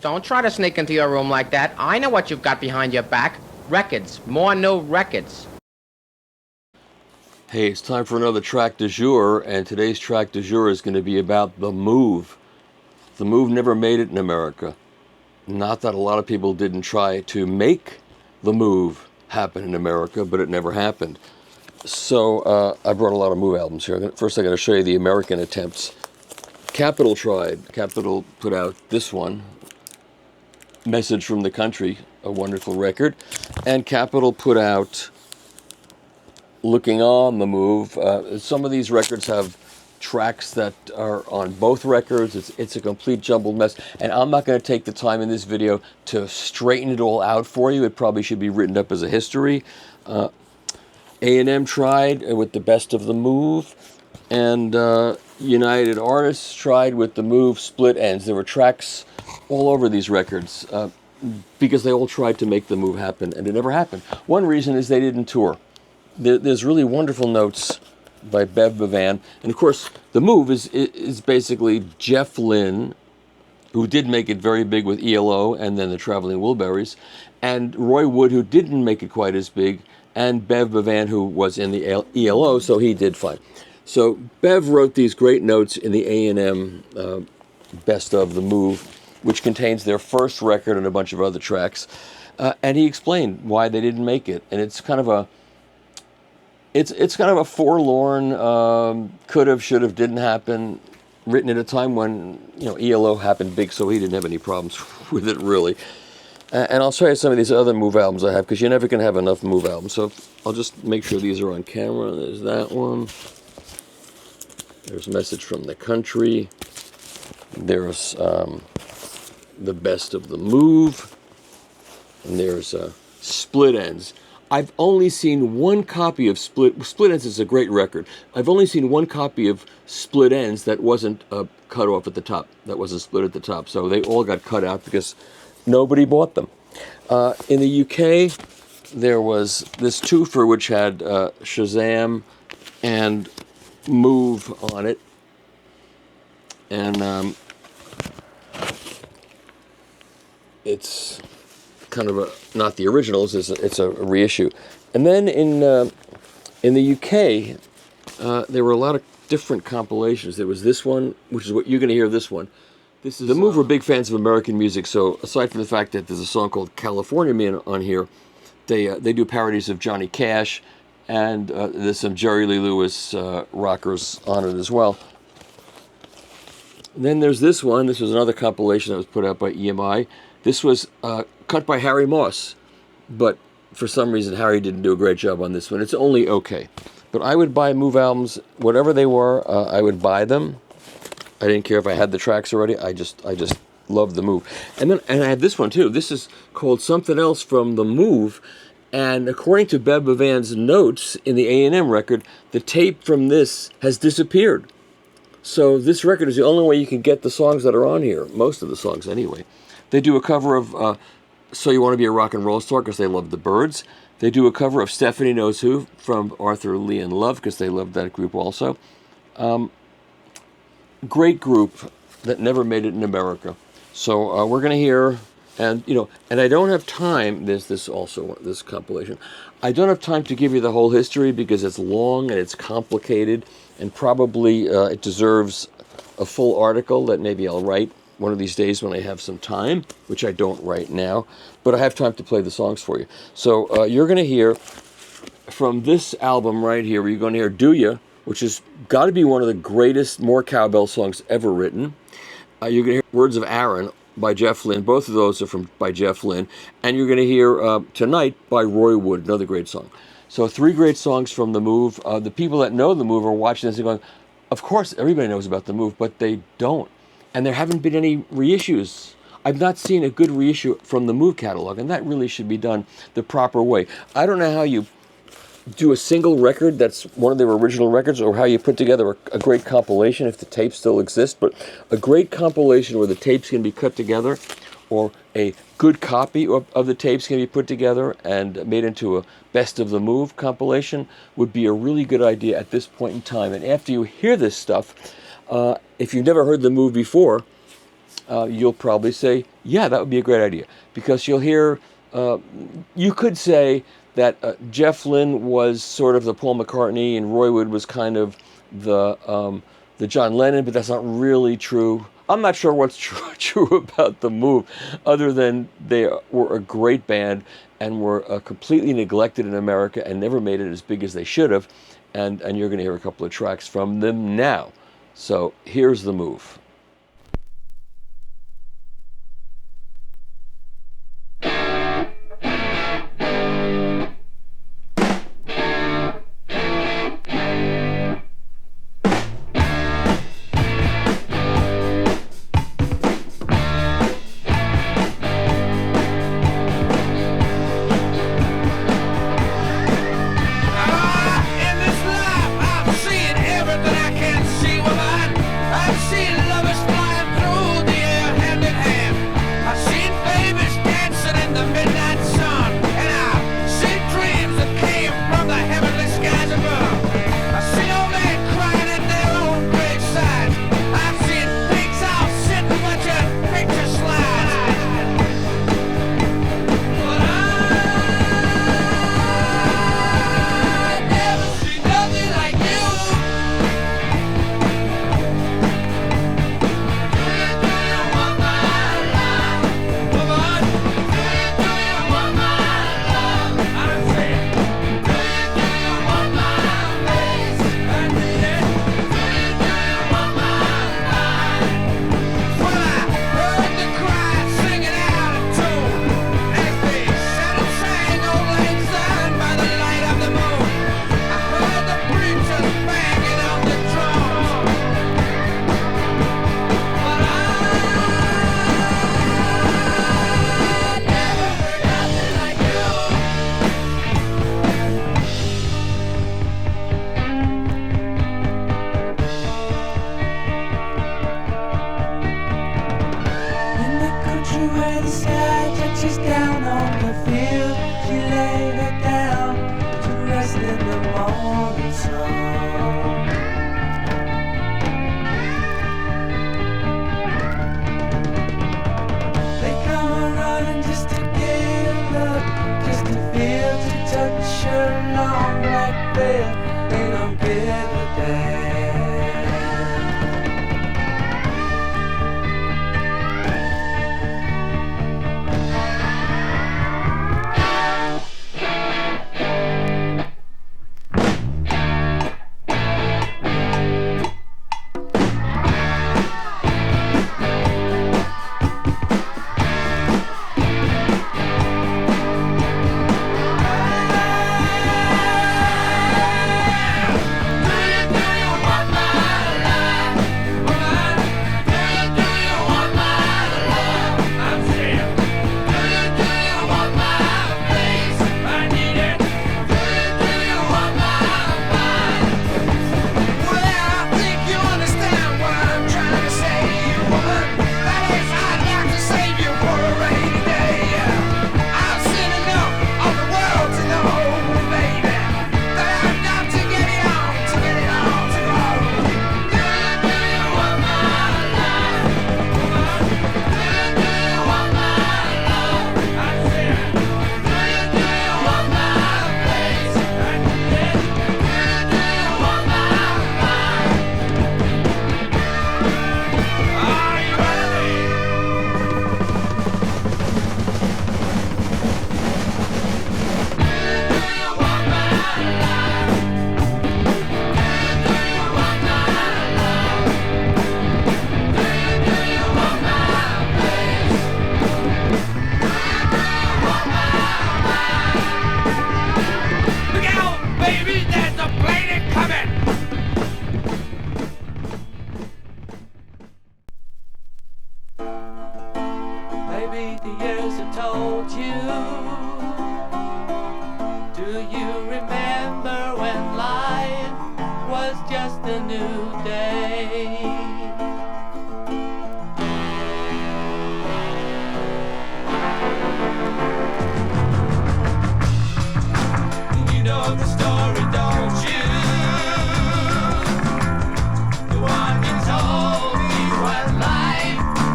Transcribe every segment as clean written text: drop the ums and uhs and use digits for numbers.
Don't try to sneak into your room like that. I know what you've got behind your back. Records. More new records. Hey, it's time for another track du jour, and today's track du jour is going to be about The Move. The Move never made it in America. Not that a lot of people didn't try to make The Move happen in America, but it never happened. So I brought a lot of Move albums here. First I'm going to show you the American attempts. Capitol tried. Capitol put out this one, Message from the Country, a wonderful record. And Capitol put out Looking On, The Move. Some of these records have tracks that are on both records. It's a complete jumbled mess. And I'm not going to take the time in this video to straighten it all out for you. It probably should be written up as a history. A&M tried with the Best of the Move. And United Artists tried with the Move Split Ends. There were tracks all over these records because they all tried to make the Move happen, and it never happened. One reason is they didn't tour. There's really wonderful notes by Bev Bevan, and of course the Move is basically Jeff Lynne, who did make it very big with ELO and then the Traveling Wilburys, and Roy Wood, who didn't make it quite as big, and Bev Bevan, who was in the ELO, so he did fine. So Bev wrote these great notes in the A&M Best of the Move, which contains their first record and a bunch of other tracks, and he explained why they didn't make it. And it's kind of a forlorn, could have, should have, didn't happen, written at a time when ELO happened big, so he didn't have any problems with it really. And I'll show you some of these other Move albums I have, because you're never going to have enough Move albums. So I'll just make sure these are on camera. There's that one. There's Message from the Country. There's the Best of the Move. And there's Split Ends. I've only seen one copy of Split Ends. Is a great record. I've only seen one copy of Split Ends that wasn't cut off at the top. That wasn't split at the top. So they all got cut out because nobody bought them. In the UK, there was this twofer which had Shazam and Move on it, and it's kind of not the originals. It's a reissue. And then in the UK, there were a lot of different compilations. There was this one, which is what you're going to hear. This one. This is the Move were big fans of American music. So aside from the fact that there's a song called California Man on here, they do parodies of Johnny Cash. And there's some Jerry Lee Lewis rockers on it as well. And then there's this one. This was another compilation that was put out by EMI. This was cut by Harry Moss. But for some reason, Harry didn't do a great job on this one. It's only okay. But I would buy Move albums, whatever they were, I would buy them. I didn't care if I had the tracks already. I just loved the Move. And I had this one too. This is called Something Else from the Move. And according to Bev Bevan's notes in the A&M record, the tape from this has disappeared. So this record is the only way you can get the songs that are on here, most of the songs anyway. They do a cover of So You Want to Be a Rock and Roll Star because they love the Byrds. They do a cover of Stephanie Knows Who from Arthur Lee and Love because they loved that group also. Great group that never made it in America. So we're going to hear... And I don't have time. There's this compilation. I don't have time to give you the whole history because it's long and it's complicated, and probably it deserves a full article that maybe I'll write one of these days when I have some time, which I don't right now. But I have time to play the songs for you. So you're going to hear from this album right here. You're going to hear "Do Ya," which has got to be one of the greatest more cowbell songs ever written. You're going to hear "Words of Aaron" by Jeff Lynne. Both of those are by Jeff Lynne. And you're going to hear Tonight by Roy Wood, another great song. So 3 great songs from The Move. The people that know The Move are watching this and going, of course, everybody knows about The Move, but they don't. And there haven't been any reissues. I've not seen a good reissue from the Move catalog, and that really should be done the proper way. I don't know how you do a single record that's one of their original records, or how you put together a great compilation if the tapes still exist, but a great compilation where the tapes can be cut together, or a good copy of the tapes can be put together and made into a Best of the Move compilation would be a really good idea at this point in time. And after you hear this stuff, if you've never heard The Move before, you'll probably say, yeah, that would be a great idea. Because you'll hear, you could say that Jeff Lynne was sort of the Paul McCartney and Roy Wood was kind of the John Lennon, but that's not really true. I'm not sure what's true about The Move, other than they were a great band and were completely neglected in America and never made it as big as they should have. And you're going to hear a couple of tracks from them now. So here's The Move.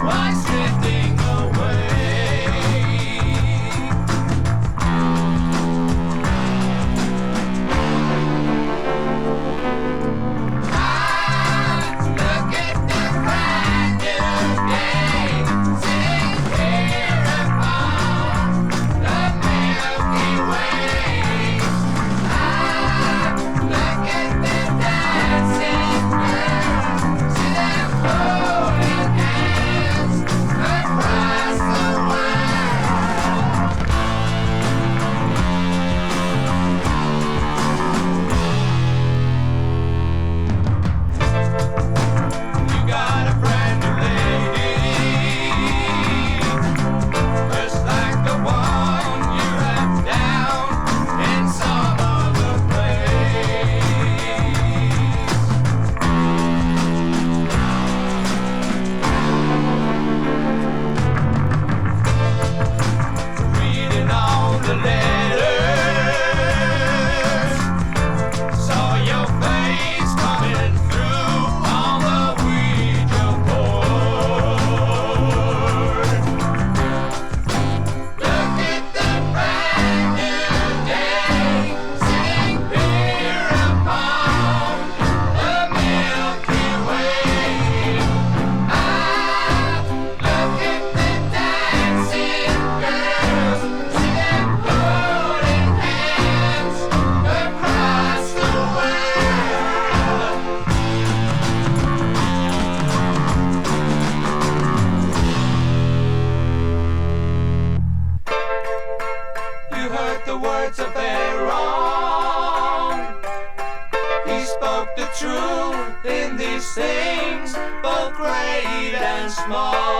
What words of their own. He spoke the truth in these things, both great and small.